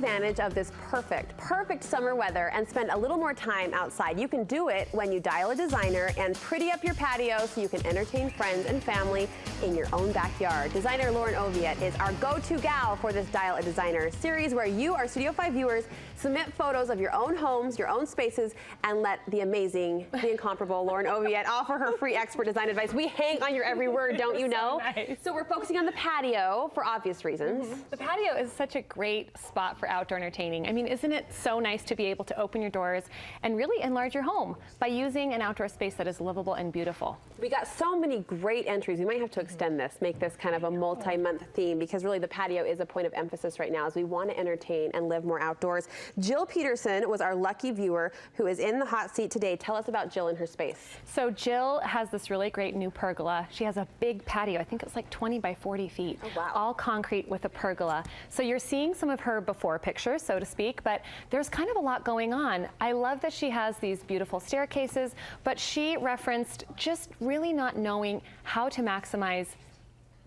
advantage of this perfect summer weather and spend a little more time outside. You can do it when you dial a designer and pretty up your patio so you can entertain friends and family in your own backyard. Designer Lauren Oviatt is our go-to gal for this Dial a Designer series, where you, our Studio 5 viewers, submit photos of your own homes, your own spaces, and let the amazing, the incomparable Lauren Oviatt offer her free expert design advice. We hang on your every word, don't you know? So nice. So we're focusing on the patio for obvious reasons. The patio is such a great spot for outdoor entertaining. I mean, isn't it so nice to be able to open your doors and really enlarge your home by using an outdoor space that is livable and beautiful? We got so many great entries. We might have to extend this, make this kind of a multi-month theme, because really the patio is a point of emphasis right now as we want to entertain and live more outdoors. Jill Peterson was our lucky viewer who is in the hot seat today. Tell us about Jill and her space. So Jill has this really great new pergola. She has a big patio. I think it's like 20 by 40 feet. Oh, wow. All concrete with a pergola. So you're seeing some of her before pictures, so to speak, but there's kind of a lot going on. I love that she has these beautiful staircases, but she referenced just really not knowing how to maximize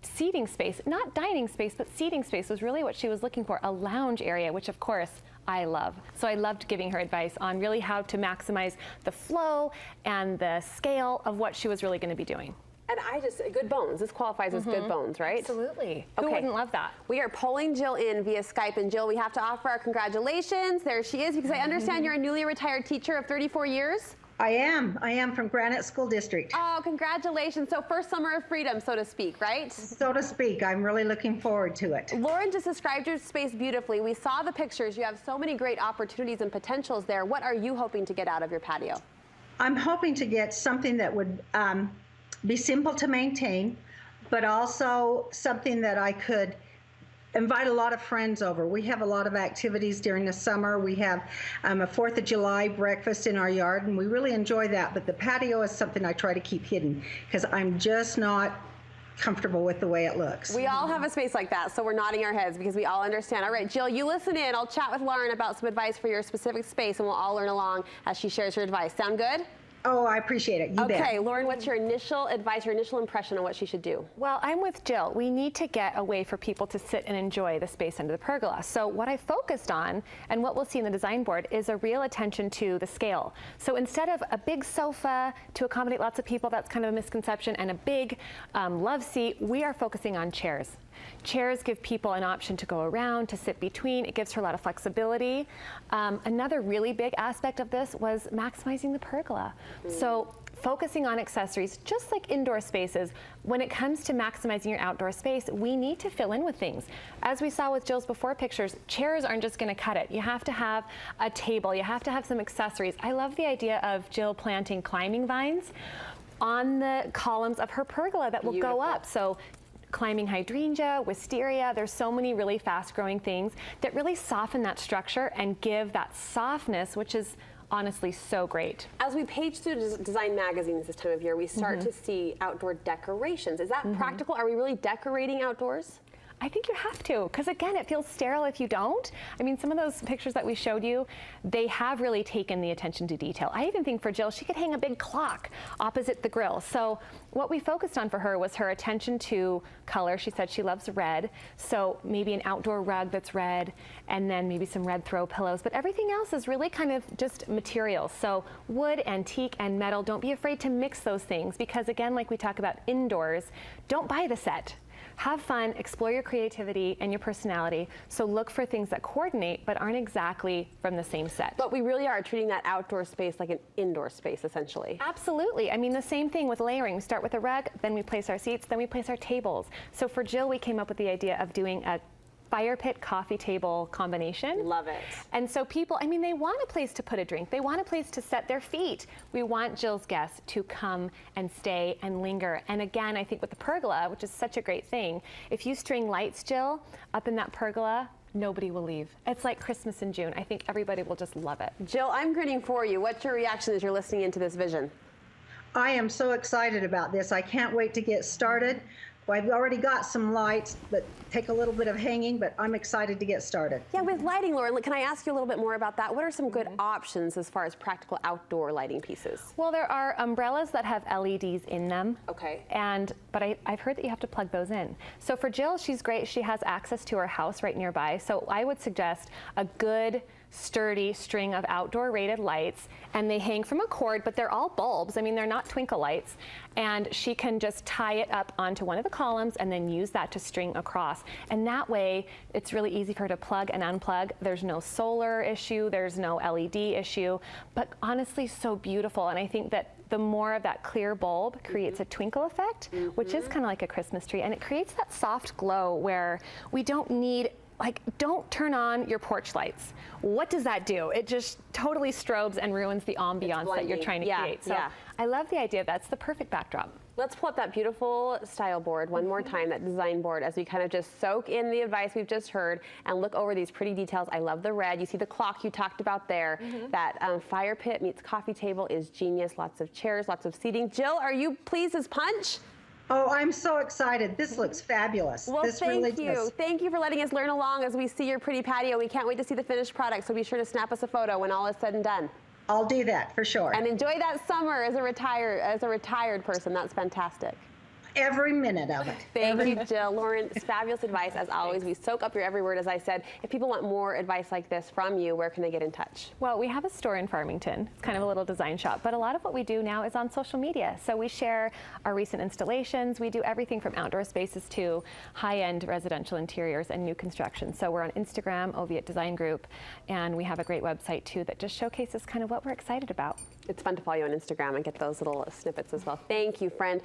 seating space. Not dining space, but seating space was really what she was looking for, a lounge area, which of course I love. So I loved giving her advice on really how to maximize the flow and the scale of what she was really going to be doing. And good bones. This qualifies as good bones, right? Absolutely. Okay. Who wouldn't love that? We are pulling Jill in via Skype. And Jill, we have to offer our congratulations. There she is, because I understand you're a newly retired teacher of 34 years. I am from Granite School District. Oh, congratulations. So first summer of freedom, so to speak, right? So to speak. I'm really looking forward to it. Lauren just described your space beautifully. We saw the pictures. You have so many great opportunities and potentials there. What are you hoping to get out of your patio? I'm hoping to get something that would be simple to maintain, but also something that I could invite a lot of friends over. We have a lot of activities during the summer. We have a 4th of July breakfast in our yard, and we really enjoy that. But the patio is something I try to keep hidden because I'm just not comfortable with the way it looks. We all have a space like that, so we're nodding our heads because we all understand. All right, Jill, you listen in. I'll chat with Lauren about some advice for your specific space, and we'll all learn along as she shares her advice. Sound good? Oh, I appreciate it. You bet. Okay, Lauren, what's your initial advice, your initial impression on what she should do? Well, I'm with Jill. We need to get a way for people to sit and enjoy the space under the pergola. So what I focused on, and what we'll see in the design board, is a real attention to the scale. So instead of a big sofa to accommodate lots of people, that's kind of a misconception, and a big love seat, we are focusing on chairs. Chairs give people an option to go around, to sit between. It gives her a lot of flexibility. Another really big aspect of this was maximizing the pergola. So focusing on accessories, just like indoor spaces, when it comes to maximizing your outdoor space, we need to fill in with things. As we saw with Jill's before pictures, chairs aren't just going to cut it. You have to have a table. You have to have some accessories. I love the idea of Jill planting climbing vines on the columns of her pergola that will go up. So climbing hydrangea, wisteria, there's so many really fast-growing things that really soften that structure and give that softness, which is honestly so great. As we page through design magazines this time of year, we start to see outdoor decorations. Is that practical? Are we really decorating outdoors? I think you have to, because again, it feels sterile if you don't. I mean, some of those pictures that we showed you, they have really taken the attention to detail. I even think for Jill, she could hang a big clock opposite the grill. So what we focused on for her was her attention to color. She said she loves red, so maybe an outdoor rug that's red, and then maybe some red throw pillows. But everything else is really kind of just materials. So wood, antique, and metal. Don't be afraid to mix those things, because again, like we talk about indoors, don't buy the set. Have fun, explore your creativity and your personality. So look for things that coordinate but aren't exactly from the same set. But we really are treating that outdoor space like an indoor space, essentially. Absolutely. I mean, the same thing with layering. We start with a rug, then we place our seats, then we place our tables. So for Jill, we came up with the idea of doing a fire pit coffee table combination. Love it. And so people, I mean, they want a place to put a drink. They want a place to set their feet. We want Jill's guests to come and stay and linger. And again, I think with the pergola, which is such a great thing, if you string lights, Jill, up in that pergola, nobody will leave. It's like Christmas in June. I think everybody will just love it. Jill, I'm grinning for you. What's your reaction as you're listening into this vision? I am so excited about this. I can't wait to get started. Well, I've already got some lights that take a little bit of hanging, but I'm excited to get started. Yeah, with lighting, Lauren, can I ask you a little bit more about that? What are some good options as far as practical outdoor lighting pieces? Well, there are umbrellas that have LEDs in them. Okay. And but I've heard that you have to plug those in. So for Jill, she's great. She has access to her house right nearby. So I would suggest a good, sturdy string of outdoor rated lights, and they hang from a cord, but they're all bulbs. I mean, they're not twinkle lights. And she can just tie it up onto one of the columns and then use that to string across. And that way, it's really easy for her to plug and unplug. There's no solar issue, there's no LED issue, but honestly, so beautiful. And I think that the more of that clear bulb creates a twinkle effect, which is kind of like a Christmas tree, and it creates that soft glow where we don't need, like, don't turn on your porch lights. What does that do? It just totally strobes and ruins the ambiance that you're trying to create. So I love the idea. That's the perfect backdrop. Let's pull up that beautiful style board one more time, that design board, as we kind of just soak in the advice we've just heard and look over these pretty details. I love the red. You see the clock you talked about there. That fire pit meets coffee table is genius. Lots of chairs, lots of seating. Jill, are you pleased as punch? Oh, I'm so excited. This looks fabulous. Well, this thank really you. does. Thank you for letting us learn along as we see your pretty patio. We can't wait to see the finished product, so be sure to snap us a photo when all is said and done. I'll do that for sure. And enjoy that summer as a retired person. That's fantastic. Every minute of it. Thank you, Jill. Lauren, fabulous advice as always. We soak up your every word, as I said. If people want more advice like this from you, where can they get in touch? Well, we have a store in Farmington. It's kind of a little design shop, but a lot of what we do now is on social media. So we share our recent installations. We do everything from outdoor spaces to high-end residential interiors and new construction. So we're on Instagram, Oviatt Design Group, and we have a great website too that just showcases kind of what we're excited about. It's fun to follow you on Instagram and get those little snippets as well. Thank you, friend.